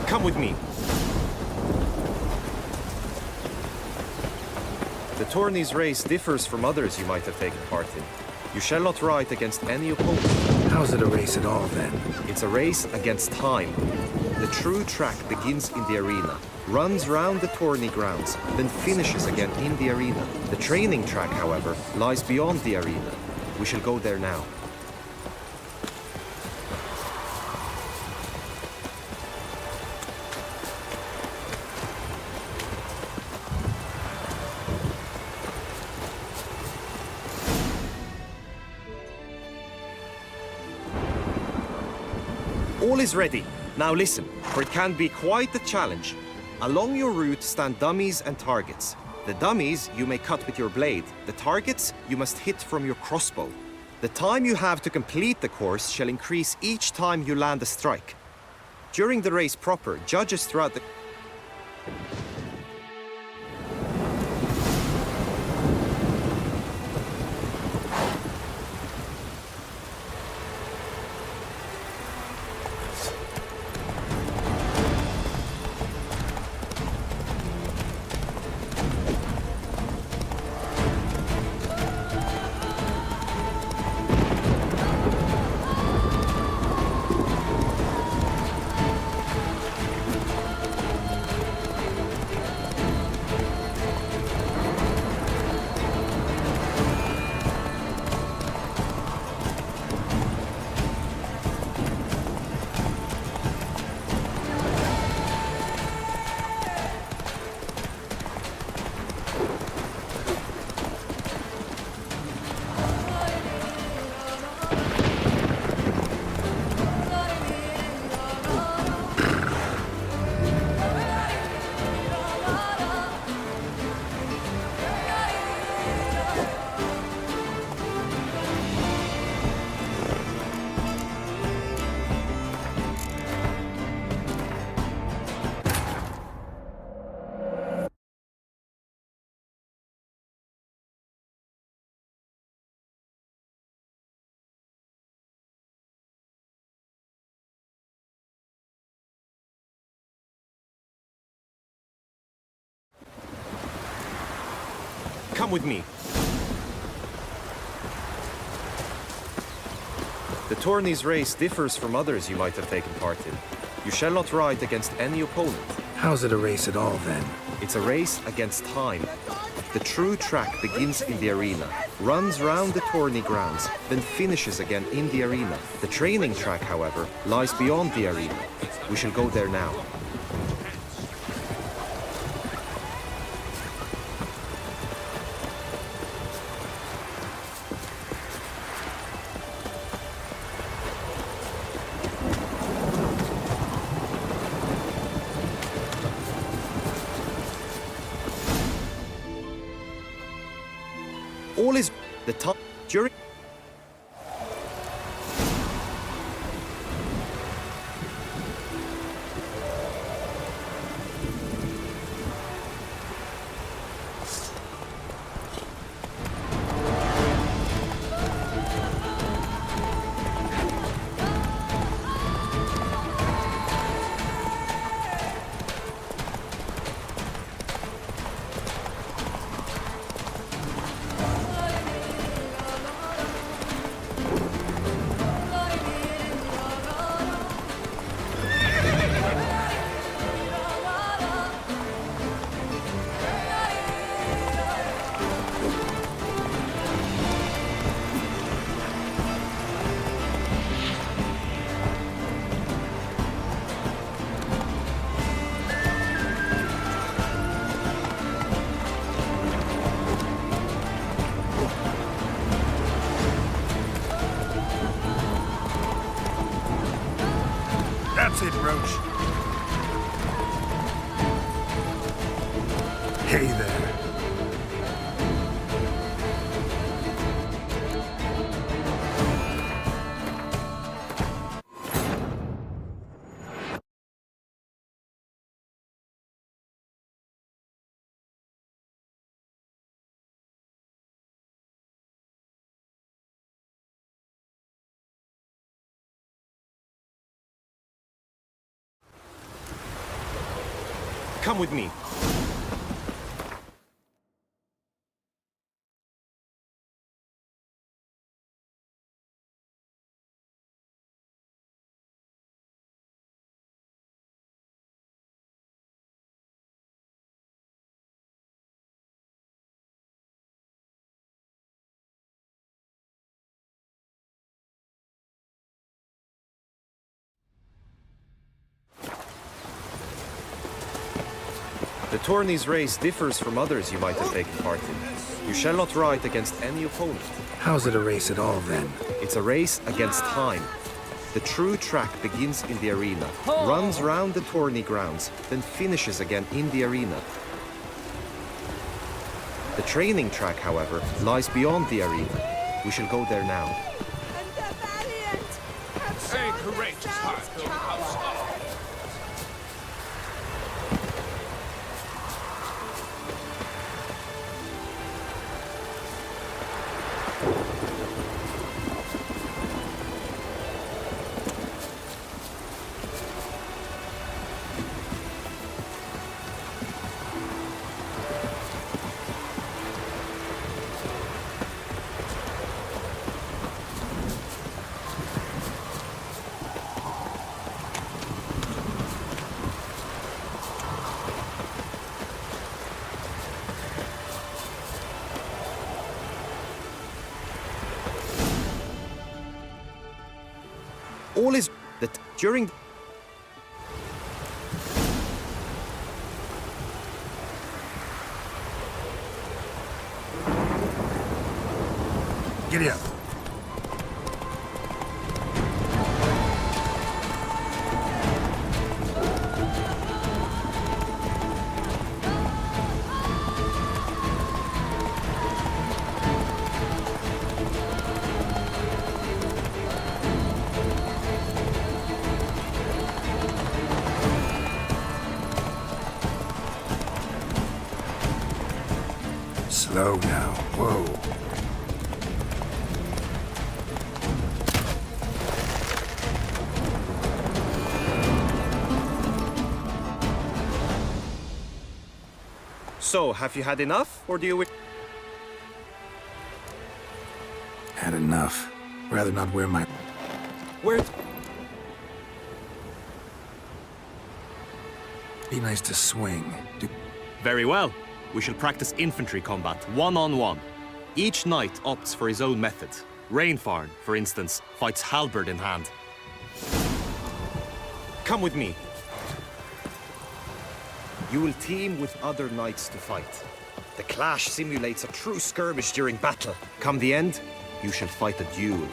[SPEAKER 10] Come with me. The tourney's race differs from others you might have taken part in. You shall not ride against any opponent.
[SPEAKER 3] How's it a race at all, then?
[SPEAKER 10] It's a race against time. The true track begins in the arena, runs round the tourney grounds, then finishes again in the arena. The training track, however, lies beyond the arena. We shall go there now. All is ready. Now listen, for it can be quite a challenge. Along your route stand dummies and targets. The dummies you may cut with your blade. The targets you must hit from your crossbow. The time you have to complete the course shall increase each time you land a strike. During the race proper, judges throughout the... Come with me. The tourney's race differs from others you might have taken part in. You shall not ride against any opponent.
[SPEAKER 3] How's it a race at all, then?
[SPEAKER 10] It's a race against time. The true track begins in the arena, runs round the tourney grounds, then finishes again in the arena. The training track, however, lies beyond the arena. We shall go there now. All is the top during. Come with me. The tourney's race differs from others you might have taken part in. You shall not ride against any opponent.
[SPEAKER 3] How's it a race at all, then?
[SPEAKER 10] It's a race against time. The true track begins in the arena, runs round the tourney grounds, then finishes again in the arena. The training track, however, lies beyond the arena. We shall go there now.
[SPEAKER 5] And the valiant have shown
[SPEAKER 2] courageous heart,
[SPEAKER 5] themselves cowards.
[SPEAKER 10] All is that during...
[SPEAKER 3] Giddy up. Slow now. Whoa.
[SPEAKER 10] So, have you had enough, or do you...
[SPEAKER 3] Had enough. Rather not wear my...
[SPEAKER 10] Where...
[SPEAKER 3] Be nice to swing.
[SPEAKER 10] Very well. We shall practice infantry combat, one-on-one. Each knight opts for his own method. Rainfarn, for instance, fights halberd in hand. Come with me. You will team with other knights to fight. The clash simulates a true skirmish during battle. Come the end, you shall fight a duel.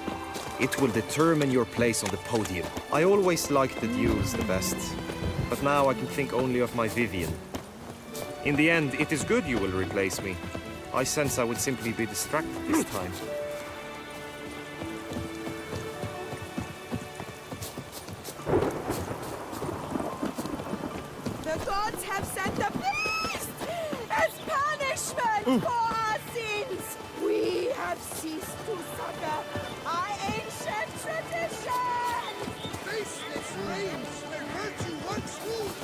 [SPEAKER 10] It will determine your place on the podium. I always liked the duels the best, but now I can think only of my Vivian. In the end, it is good you will replace me. I sense I would simply be distracted this time.
[SPEAKER 5] The gods have sent the beast as punishment for our sins. We have ceased to succor our ancient tradition.
[SPEAKER 8] Faceless rains where virtue once ruled.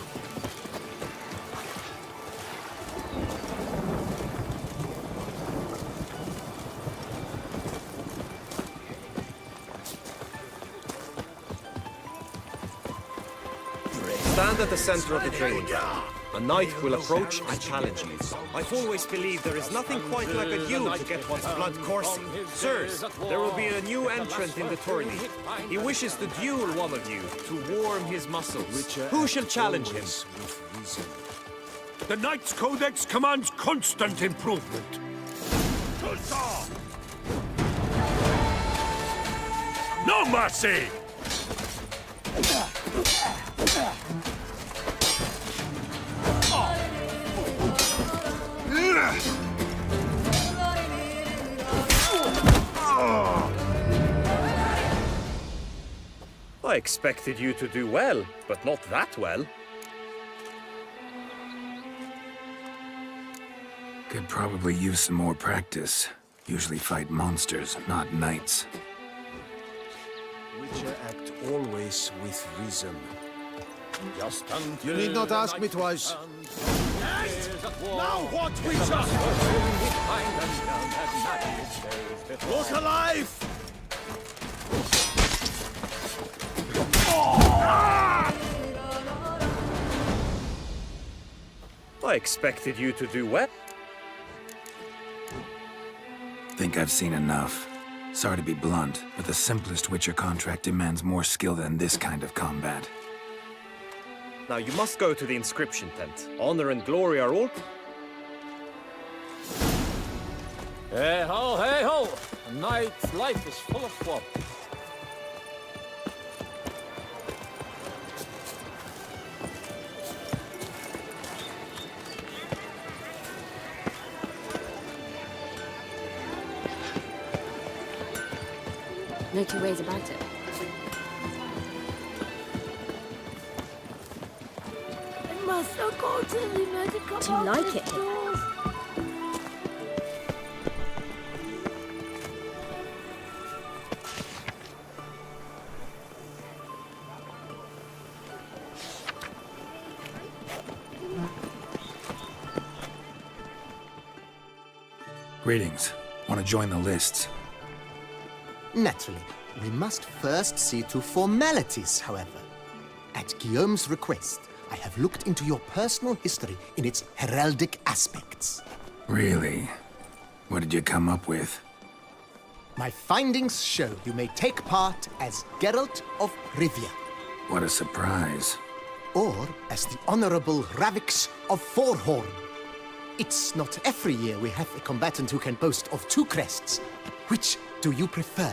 [SPEAKER 10] Stand at the center of the training ground. A knight will approach and challenge you. I've always believed there is nothing quite like a duel to get one's blood coursing. Sirs, there will be a new entrant in the tourney. He wishes to duel one of you to warm his muscles. Who shall challenge him?
[SPEAKER 11] The Knight's Codex commands constant improvement. Toussaint! No mercy!
[SPEAKER 10] I expected you to do well, but not that well.
[SPEAKER 3] Could probably use some more practice. Usually fight monsters, not knights.
[SPEAKER 8] Witcher act always with reason.
[SPEAKER 11] Just
[SPEAKER 8] You need not ask me twice.
[SPEAKER 7] Now what, Witcher? Look alive!
[SPEAKER 10] I expected you to do well.
[SPEAKER 3] Think I've seen enough. Sorry to be blunt, but the simplest Witcher contract demands more skill than this kind of combat.
[SPEAKER 10] Now you must go to the inscription tent. Honor and glory are all...
[SPEAKER 6] Hey ho, hey ho! A knight's life is full of swamp.
[SPEAKER 12] No two ways about it. Do you like it here?
[SPEAKER 3] Greetings. Want to join the lists?
[SPEAKER 13] Naturally. We must first see to formalities, however. At Guillaume's request, I have looked into your personal history in its heraldic aspects.
[SPEAKER 3] Really? What did you come up with?
[SPEAKER 13] My findings show you may take part as Geralt of Rivia.
[SPEAKER 3] What a surprise.
[SPEAKER 13] Or as the Honorable Ravix of Forhorn. It's not every year we have a combatant who can boast of 2 crests. Which do you prefer?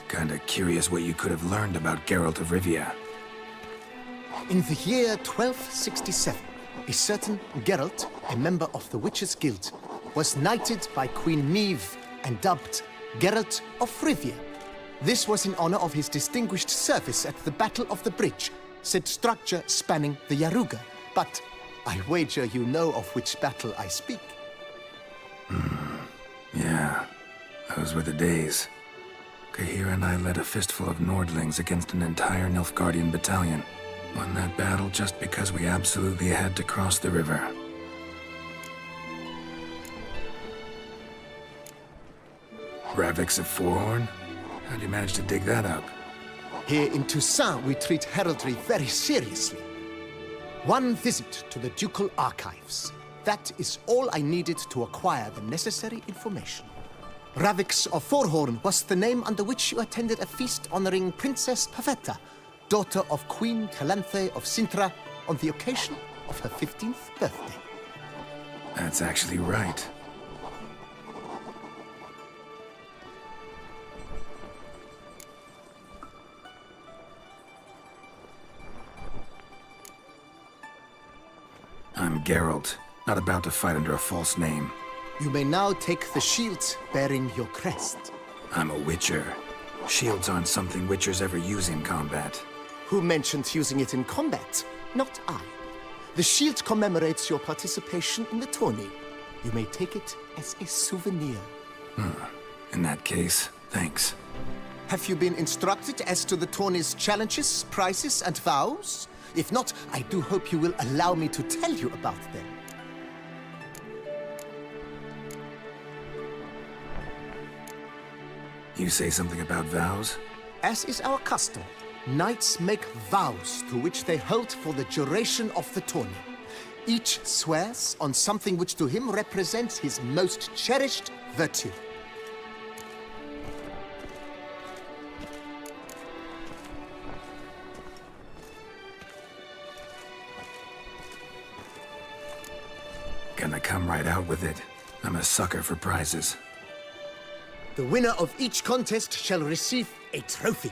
[SPEAKER 3] Kinda curious what you could have learned about Geralt of Rivia.
[SPEAKER 13] In the year 1267, a certain Geralt, a member of the Witches' Guild, was knighted by Queen Niamh and dubbed Geralt of Rivia. This was in honor of his distinguished service at the Battle of the Bridge, said structure spanning the Yaruga. But I wager you know of which battle I speak.
[SPEAKER 3] Yeah, those were the days. Kahir and I led a fistful of Nordlings against an entire Nilfgaardian battalion. Won that battle just because we absolutely had to cross the river. Ravix of Forhorn? How'd you manage to dig that up?
[SPEAKER 13] Here in Toussaint, we treat heraldry very seriously. One visit to the Ducal Archives. That is all I needed to acquire the necessary information. Ravix of Forhorn was the name under which you attended a feast honoring Princess Pavetta, daughter of Queen Calanthe of Sintra, on the occasion of her 15th birthday.
[SPEAKER 3] That's actually right. I'm Geralt, not about to fight under a false name.
[SPEAKER 13] You may now take the shield bearing your crest.
[SPEAKER 3] I'm a Witcher. Shields aren't something Witchers ever use in combat.
[SPEAKER 13] Who mentioned using it in combat? Not I. The shield commemorates your participation in the tourney. You may take it as a souvenir.
[SPEAKER 3] In that case, thanks.
[SPEAKER 13] Have you been instructed as to the tourney's challenges, prizes, and vows? If not, I do hope you will allow me to tell you about them.
[SPEAKER 3] You say something about vows?
[SPEAKER 13] As is our custom, knights make vows to which they hold for the duration of the tourney. Each swears on something which to him represents his most cherished virtue.
[SPEAKER 3] Gonna come right out with it. I'm a sucker for prizes.
[SPEAKER 13] The winner of each contest shall receive a trophy.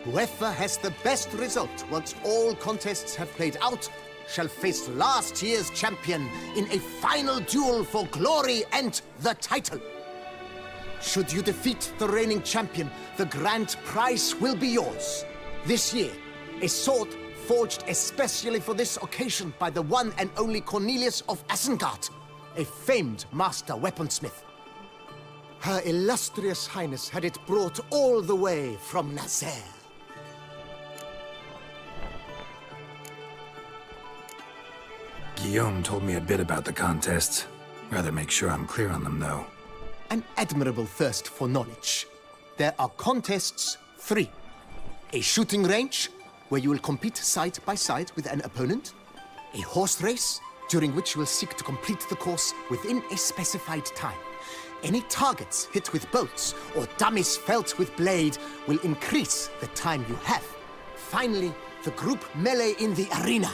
[SPEAKER 13] Whoever has the best result once all contests have played out shall face last year's champion in a final duel for glory and the title. Should you defeat the reigning champion, the grand prize will be yours. This year, a sword forged especially for this occasion by the one and only Cornelius of Isengard, a famed master weaponsmith. Her illustrious highness had it brought all the way from Nazaire.
[SPEAKER 3] Guillaume told me a bit about the contests. Rather make sure I'm clear on them, though.
[SPEAKER 13] An admirable thirst for knowledge. There are contests 3. A shooting range, where you will compete side by side with an opponent. A horse race, during which you will seek to complete the course within a specified time. Any targets hit with bolts or dummies felt with blade will increase the time you have. Finally, the group melee in the arena,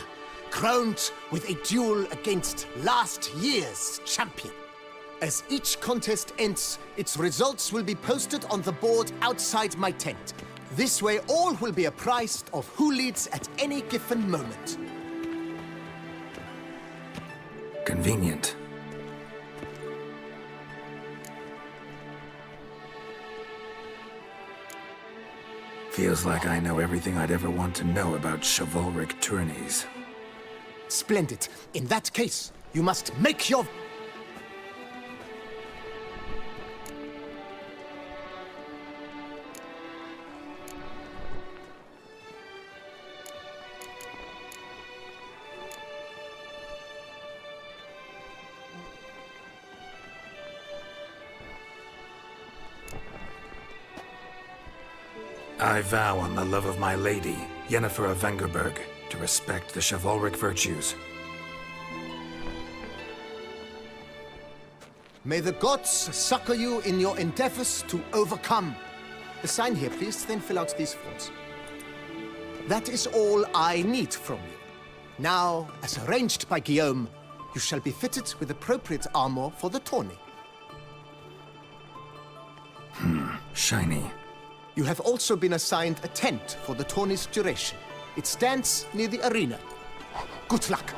[SPEAKER 13] crowned with a duel against last year's champion. As each contest ends, its results will be posted on the board outside my tent. This way, all will be apprised of who leads at any given moment.
[SPEAKER 3] Convenient. Feels like I know everything I'd ever want to know about chivalric tourneys.
[SPEAKER 13] Splendid. In that case, you must make your...
[SPEAKER 3] I vow on the love of my lady, Yennefer of Vengerberg, to respect the chivalric virtues.
[SPEAKER 13] May the gods succor you in your endeavors to overcome. The sign here, please, then fill out these forms. That is all I need from you. Now, as arranged by Guillaume, you shall be fitted with appropriate armor for the tourney.
[SPEAKER 3] Shiny.
[SPEAKER 13] You have also been assigned a tent for the tourney's duration. It stands near the arena. Good luck.